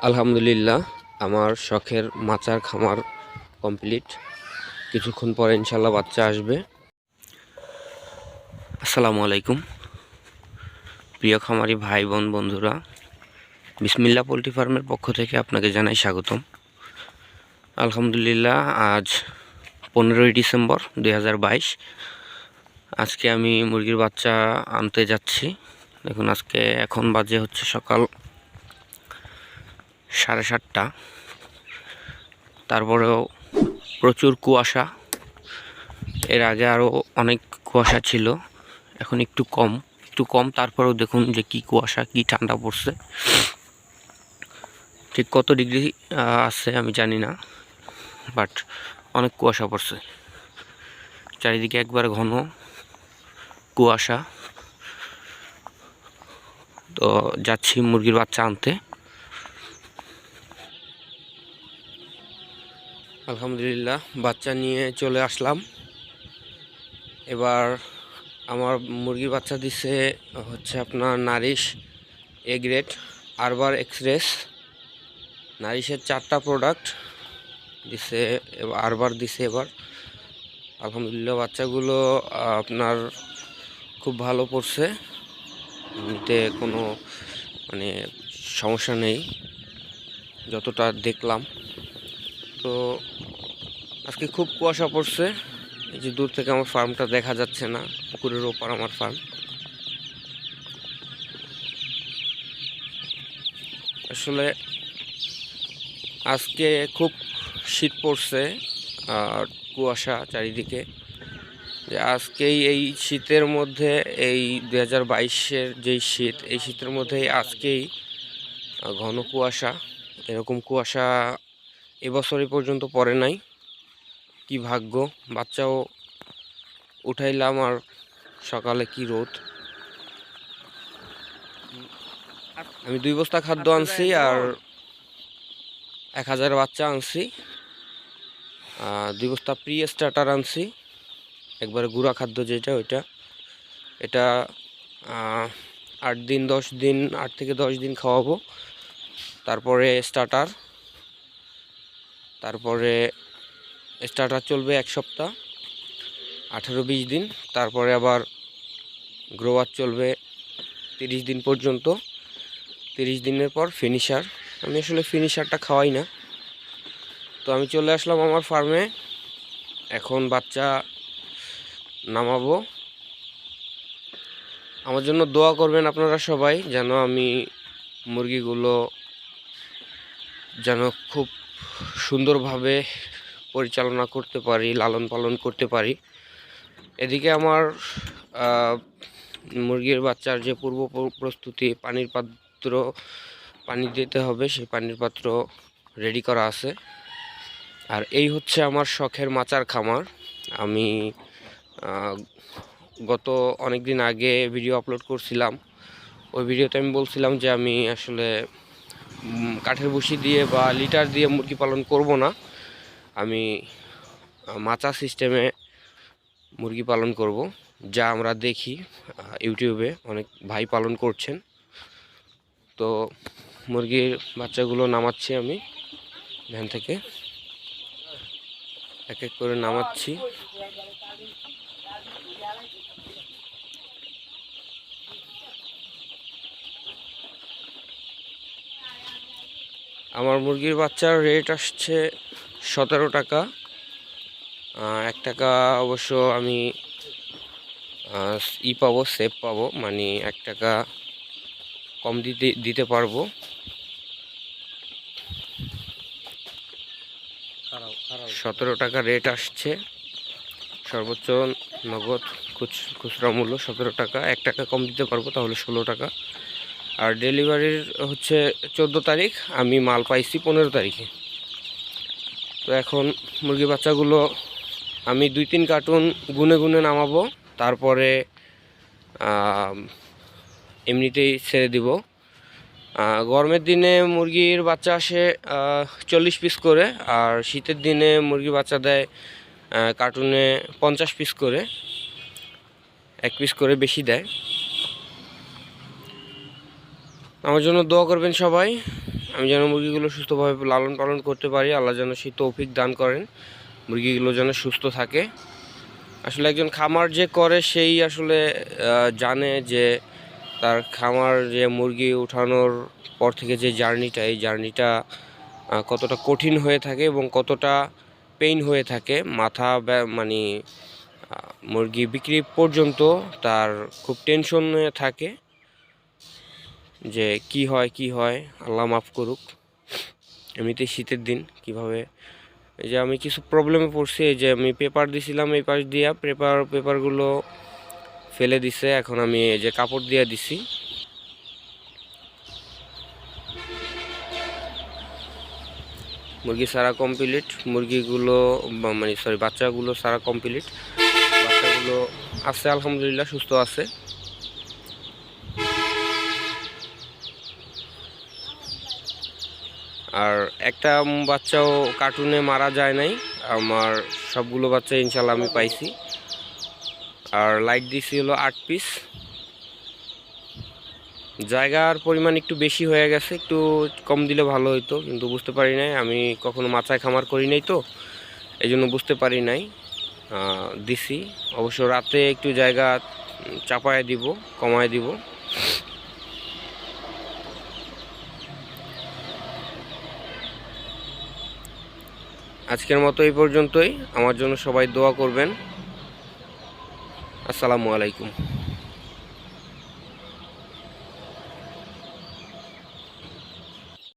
আলহামদুলিল্লাহ, আমার শখের মাচার খামার কমপ্লিট। কিছুক্ষণ পরে ইনশাল্লাহ বাচ্চা আসবে। আসসালামু আলাইকুম প্রিয় খামারি ভাই বোন বন্ধুরা, বিসমিল্লাহ পোল্ট্রি ফার্মের পক্ষ থেকে আপনাকে জানাই স্বাগতম। আলহামদুলিল্লাহ, আজ 15ই ডিসেম্বর 2022। আজকে আমি মুরগির বাচ্চা আনতে যাচ্ছি। দেখুন, এখন বাজে হচ্ছে সকাল 7:30। তারপরেও প্রচুর কুয়াশা। এর আগে আরও অনেক কুয়াশা ছিল, এখন একটু কম। তারপরেও দেখুন যে কি কুয়াশা, কি ঠান্ডা পড়ছে। ঠিক কত ডিগ্রি আছে আমি জানি না, বাট অনেক কুয়াশা পড়ছে। চারিদিকে একবার ঘন কুয়াশা। তো যাচ্ছি মুরগির বাচ্চা আনতে। আলহামদুলিল্লাহ, বাচ্চা নিয়ে চলে আসলাম। এবার আমার মুরগির বাচ্চা দিছে হচ্ছে আপনার নারিশ এ গ্রেড, আরবার এক্সরেস। নারিশের 4টা প্রোডাক্ট দিছে, আরবার দিছে এবার। আলহামদুলিল্লাহ, বাচ্চাগুলো আপনার খুব ভালো পড়ছে, নিতে কোনো সমস্যা নেই যতটা দেখলাম। তো আজকে খুব কুয়াশা পড়ছে। এই যে দূর থেকে আমার ফার্মটা দেখা যাচ্ছে না, পুকুরের ওপার আমার ফার্ম। আসলে আজকে খুব শীত পড়ছে আর কুয়াশা চারিদিকে। যে আজকেই এই শীতের মধ্যে, এই 2022-এর যেই শীত, এই শীতের মধ্যেই আজকেই ঘন কুয়াশা। এরকম কুয়াশা এবছরই পর্যন্ত পড়ে নাই। কি ভাগ্য, বাচ্চাও উঠাইলাম আর সকালে কি রোদ। আমি 2 বস্তা খাদ্য আনছি আর 1000 বাচ্চা আনছি। 2 বস্তা প্রি স্টার্টার আনছি, একবারে গুঁড়া খাদ্য যেটা, এটা 8 দিন 10 দিন, 8 থেকে 10 দিন খাওয়াবো। তারপরে স্টার্টার চলবে 1 সপ্তাহ, 18-20 দিন। তারপরে আবার গ্রোয়ার চলবে 30 দিন পর্যন্ত। 30 দিনের পর ফিনিশার। আমি আসলে ফিনিশারটা খাওয়াই না। তো আমি চলে আসলাম আমার ফার্মে, এখন বাচ্চা নামাবো। আমার জন্য দোয়া করবেন আপনারা সবাই, যেন আমি মুরগিগুলো যেন খুব সুন্দরভাবে পরিচালনা করতে পারি, লালন পালন করতে পারি। এদিকে আমার মুরগির বাচ্চার যে পূর্ব প্রস্তুতি, পানির পাত্র, পানি দিতে হবে, সেই পানির পাত্র রেডি করা আছে। আর এই হচ্ছে আমার শখের মাচার খামার। আমি গত অনেক দিন আগে ভিডিও আপলোড করছিলাম। ওই ভিডিওতে আমি বলছিলাম যে আমি আসলে কাঠের বসি দিয়ে বা লিটার দিয়ে মুরগি পালন করব না, আমি মাচা সিস্টেমে মুরগি পালন করব, যা আমরা দেখি ইউটিউবে অনেক ভাই পালন করছেন। তো মুরগির বাচ্চাগুলো নামাচ্ছি আমি ভ্যান থেকে, এক এক করে নামাচ্ছি। আমার মুরগির বাচ্চার রেট আসছে 17 টাকা। 1 টাকা অবশ্য আমি সেভ পাবো, 1 টাকা কম দিতে পারবো। 17 টাকা রেট আসছে, সর্বোচ্চ নগদ খুচরা মূল্য 17 টাকা। 1 টাকা কম দিতে পারবো, তাহলে 16 টাকা। আর ডেলিভারির হচ্ছে 14 তারিখ, আমি মাল পাইছি 15 তারিখে। তো এখন মুরগি বাচ্চাগুলো আমি 2-3 কার্টুন গুনে গুনে নামাবো, তারপরে এমনিতেই ছেড়ে দিব। গরমের দিনে মুরগির বাচ্চা আসে 40 পিস করে, আর শীতের দিনে মুরগি বাচ্চা দেয় কার্টুনে 50 পিস করে, 1 পিস করে বেশি দেয়। আমার জন্য দোয়া করবেন সবাই। আমি যেন মুরগিগুলো সুস্থভাবে লালন পালন করতে পারি। আল্লাহ যেন সেই তৌফিক দান করেন, মুরগিগুলো যেন সুস্থ থাকে। আসলে একজন খামার যে করে সেই আসলে জানে যে তার খামার যে মুরগি উঠানোর পর থেকে যে জার্নিটা, এই জার্নিটা কতটা কঠিন হয়ে থাকে এবং কতটা পেইন হয়ে থাকে। মানে মুরগি বিক্রি পর্যন্ত তার খুব টেনশন থাকে যে কি হয়, আল্লাহ মাফ করুক। এমনিতে শীতের দিন কিভাবে, এই যে আমি কিছু প্রবলেমে পড়ছি। এই যে আমি পেপার দিছিলাম এই পাশ দিয়া, পেপারগুলো ফেলে দিছে। এখন আমি এই যে কাপড় দিয়ে দিছি। মুরগি সারা কমপ্লিট, মুরগিগুলো মানে বাচ্চাগুলো সারা কমপ্লিট। বাচ্চাগুলো আছে আলহামদুলিল্লাহ, সুস্থ আছে। আর একটা বাচ্চাও কার্টুনে মারা যায় নাই। আমার সবগুলো বাচ্চা ইনশাল্লাহ আমি পাইছি। আর লাইট দিছি হলো 8 পিস। জায়গার পরিমাণ একটু বেশি হয়ে গেছে, একটু কম দিলে ভালো হইতো, কিন্তু বুঝতে পারি নাই। আমি কখনো মাচায় খামার করি নাই তো, এই জন্য বুঝতে পারি নাই। দিছি অবশ্য রাতে একটু জায়গা চাপায় দিব, কমায় দিব। আজকের মতো এই পর্যন্তই। আমার জন্য সবাই দোয়া করবেন। আসসালামু আলাইকুম।